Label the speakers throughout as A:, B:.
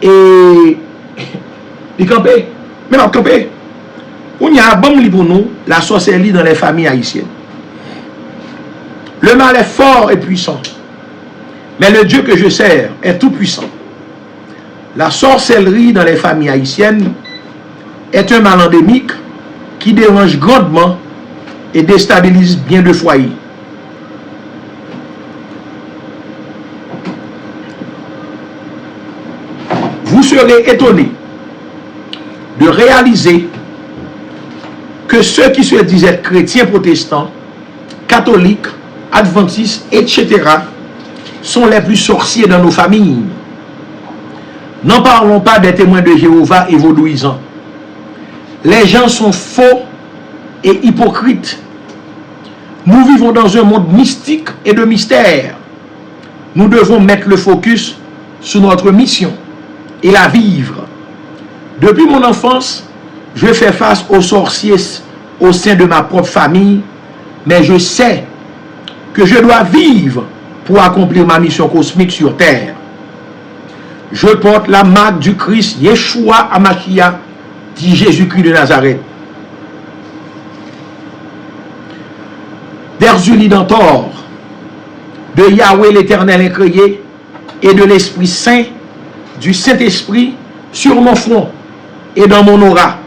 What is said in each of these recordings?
A: Et il campé, mais non campé. On y a un bon livre pour nous, la sorcellerie dans les familles haïtiennes. Le mal est fort et puissant, mais le Dieu que je sers est tout puissant. La sorcellerie dans les familles haïtiennes est un mal endémique qui dérange grandement et déstabilise bien de foyers. Vous serez étonnés de réaliser que ceux qui se disent être chrétiens protestants, catholiques, adventistes, etc., sont les plus sorciers dans nos familles. N'en parlons pas des témoins de Jéhovah et vaudouisants. Les gens sont faux et hypocrites. Nous vivons dans un monde mystique et de mystère. Nous devons mettre le focus sur notre mission et la vivre. Depuis mon enfance, je fais face aux sorciers au sein de ma propre famille, mais je sais que je dois vivre pour accomplir ma mission cosmique sur terre. Je porte la marque du Christ Yeshua Hamashiach, dit Jésus-Christ de Nazareth. D'Erzuli d'Antor, de Yahweh l'Éternel incréé et de l'Esprit Saint, du Saint-Esprit sur mon front et dans mon aura.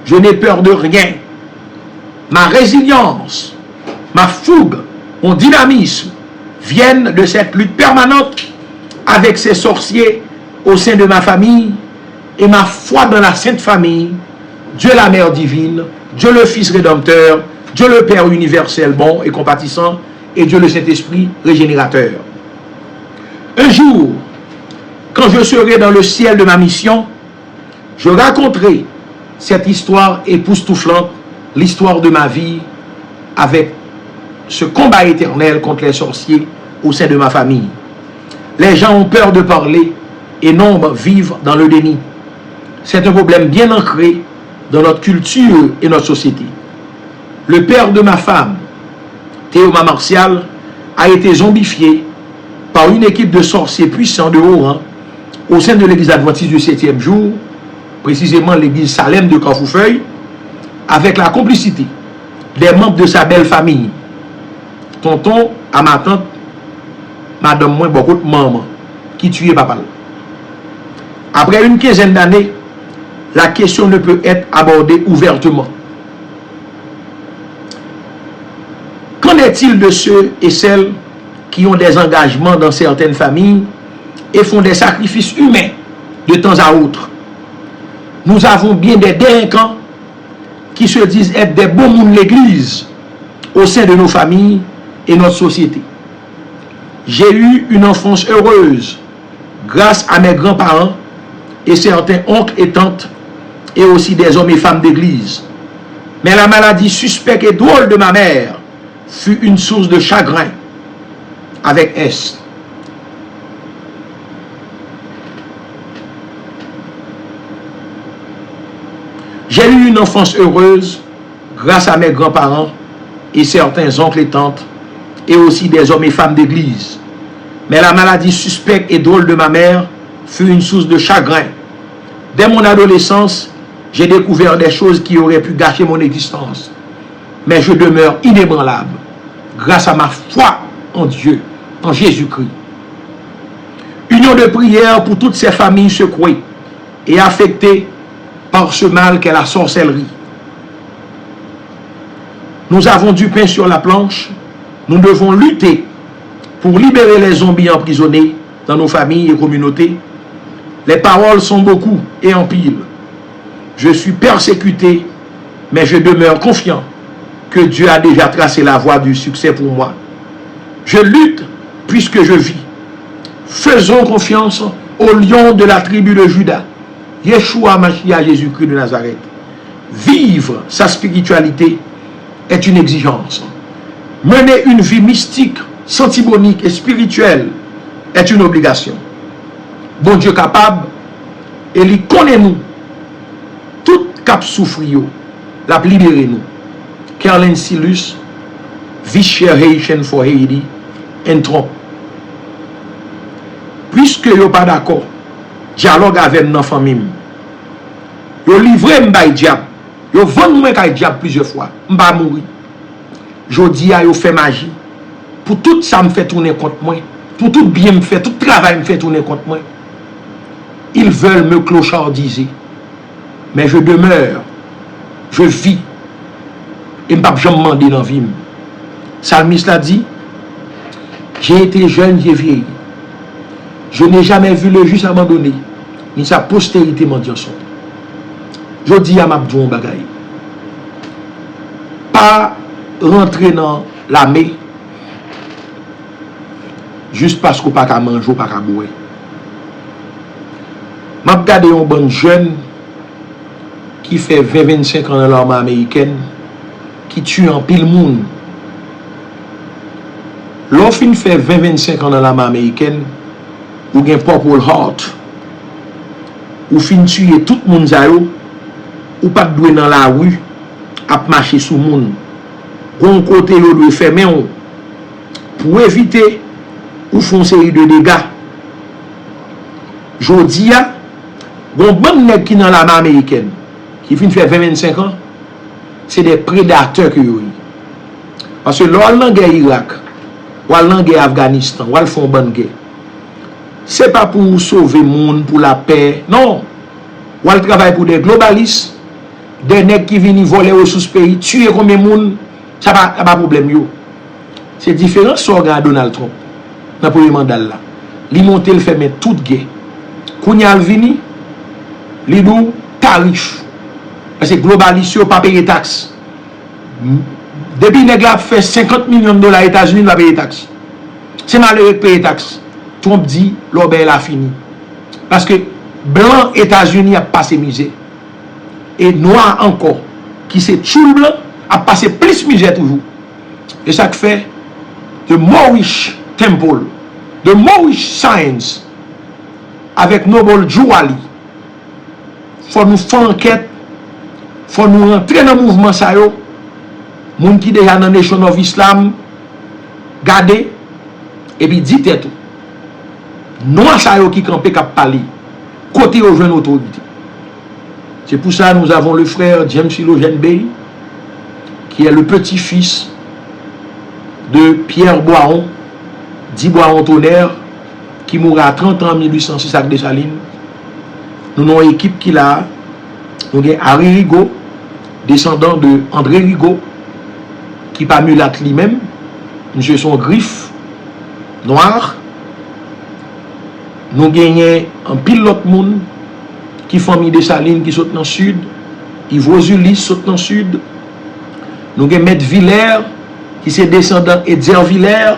A: Je n'ai peur de rien. Ma résilience, ma fougue, mon dynamisme viennent de cette lutte permanente avec ces sorciers au sein de ma famille et ma foi dans la Sainte Famille, Dieu la Mère divine, Dieu le Fils rédempteur, Dieu le Père universel bon et compatissant et Dieu le Saint-Esprit régénérateur. Un jour, quand je serai dans le ciel de ma mission, je raconterai cette histoire époustouflante, l'histoire de ma vie avec ce combat éternel contre les sorciers au sein de ma famille. Les gens ont peur de parler et nombre vivent dans le déni. C'est un problème bien ancré dans notre culture et notre société. Le père de ma femme, Théoma Martial, a été zombifié par une équipe de sorciers puissants de haut rang au sein de l'église adventiste du 7e jour, précisément l'église Salem de Canfoufeuille, avec la complicité des membres de sa belle famille, tonton à ma tante, madame moi, beaucoup de maman, qui tuait papa. Après une quinzaine d'années, la question ne peut être abordée ouvertement. Qu'en est-il de ceux et celles qui ont des engagements dans certaines familles et font des sacrifices humains de temps à autre? Nous avons bien des délinquants qui se disent être des bons mouns de l'église au sein de nos familles et notre société. J'ai eu une enfance heureuse grâce à mes grands-parents et certains oncles et tantes et aussi des hommes et femmes d'église. Mais la maladie suspecte et drôle de ma mère fut une source de chagrin avec S. J'ai eu une enfance heureuse grâce à mes grands-parents et certains oncles et tantes et aussi des hommes et femmes d'église. Mais la maladie suspecte et drôle de ma mère fut une source de chagrin. Dès mon adolescence, j'ai découvert des choses qui auraient pu gâcher mon existence. Mais je demeure inébranlable grâce à ma foi en Dieu, en Jésus-Christ. Union de prière pour toutes ces familles secouées et affectées par ce mal qu'est la sorcellerie. Nous avons du pain sur la planche. Nous devons lutter pour libérer les zombies emprisonnés dans nos familles et communautés. Les paroles sont beaucoup et en pile. Je suis persécuté, mais je demeure confiant que Dieu a déjà tracé la voie du succès pour moi. Je lutte puisque je vis. Faisons confiance au lion de la tribu de Juda, Yeshua Hamashiach Jésus-Christ de Nazareth. Vivre sa spiritualité est une exigence. Mener une vie mystique, sentibonique et spirituelle est une obligation. Bon Dieu capable, et il connaît nous, tout cap souffrir, la libérer nous. Kerlen Silus, Vice Haitian for Haiti, Entron. Puisque vous n'êtes pas d'accord dialogue avec nos familles. Yo livré m'bay diable. Yo vend moi kay diable plusieurs fois. M'pa mourir. Jodi a yo fait magie. Pour tout ça me fait tourner contre moi. Pour tout bien me fait, tout travail me fait tourner contre moi. Ils veulent me clochardiser. Mais je demeure. Je vis. Et m'pa jamais demander dans vie. Salmiste l'a dit, j'ai été jeune, j'ai vieilli. Je n'ai jamais vu le juste abandonné, ni sa postérité mendiant. Je dis à Mabdou Bagay, pas rentrer dans l'armée juste parce qu'on n'a pas manger ou pas boire. Je regarde un bon jeune qui fait 20-25 ans dans l'armée américaine, qui tue en pile monde. Lorsqu'on fait 20-25 ans dans l'armée américaine, ou gen Purple Heart, ou fin tuer tout le monde, ou pas doué dans la rue, à marcher sous le monde. Gon côté yo doit fermer pour éviter ou font série de dégâts. Jodi a, gon bon nèg qui dans l'armée américaine, qui fin faire 20-25 ans, c'est des prédateurs que yo. Parce que lors de guerre Irak, ou la guerre Afghanistan, ou font bonne guerre. C'est pas pour sauver le monde, pour la paix. Non. Ou elle travaille pour des globalistes, des nègres qui viennent voler aux sous-pays, tuer combien de monde, ça n'a pas de problème. C'est différent sur Donald Trump. Dans le premier mandat là. Il monte le fait mettre toute guerre. Quand il vini, il dit tarif. Parce que globaliste, il n'a pas payé taxes. Depuis que les fait 50 millions de dollars aux États-Unis, il va payer taxes. C'est malheureux de payer taxes. Trump dit, l'obel a fini. Parce que blanc États-Unis a passé misère. Et noir encore, qui c'est tchoul blanc, a passé plus misère toujours. Et ça fait de Moorish Temple, de Moorish Science, avec Noble Jouali. Il faut nous faire enquête, il faut nous rentrer dans le mouvement ça yo. Moun qui déjà dans la Nation of Islam, gardez, et puis dites tout. Non, ça qui campé cap parler. Côté aux jeunes autorités. C'est pour ça que nous avons le frère James Philogène Bey, qui est le petit-fils de Pierre Boiron, dit Boiron-Tonnerre, qui mourra à 30 ans en 1806 à Dessalines. Nous avons une équipe qui l'a. Nous avons Harry Rigaud, descendant de André Rigaud, qui pas mulâtre lui-même. Monsieur son griffe noir. Nous gagnons un pilote monde qui famille de Salines qui saute dans le sud, Yves Ulysse saute dans le sud. Nous gagnons Maître Villers qui c'est descendant Edzer Villers.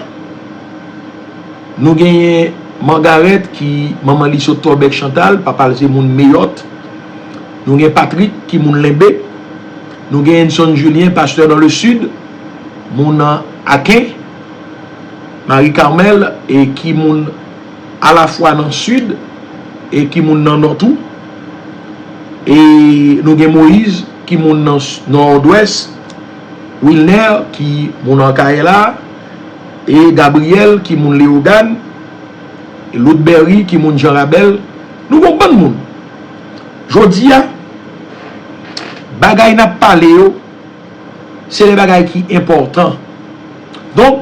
A: Nous gagnons Margaret qui maman li saute Torbec Chantal, papa c'est mon Meyotte. Nous gagnons Patrick qui mon Limbé. Nous gagnons Son Julien pasteur dans le sud, mon Akin, Marie Carmel et qui mon à la fois dans le sud et qui moun dans le nord tout. Et nous avons Moïse qui moun dans le nord-ouest, Wilner qui moun en Kaela, et Gabriel qui moun Léogan, et Loudberry qui moun Jean Rabel. Nous avons bon moun. Jodi a, bagay n'a parlé yo, c'est les bagay qui important. Donc,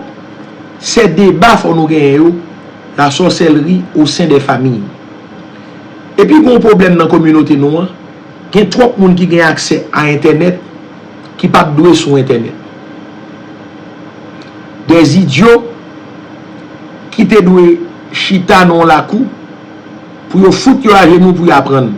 A: ces débats faut nous gagner yo, la sorcellerie au sein des familles. Et puis, il y a un problème dans la communauté noire. Il y a trop de monde qui ont accès à Internet qui ne sont pas doués sur Internet. Des idiots qui te doués chita non la cou pour foutre à genoux pour apprendre.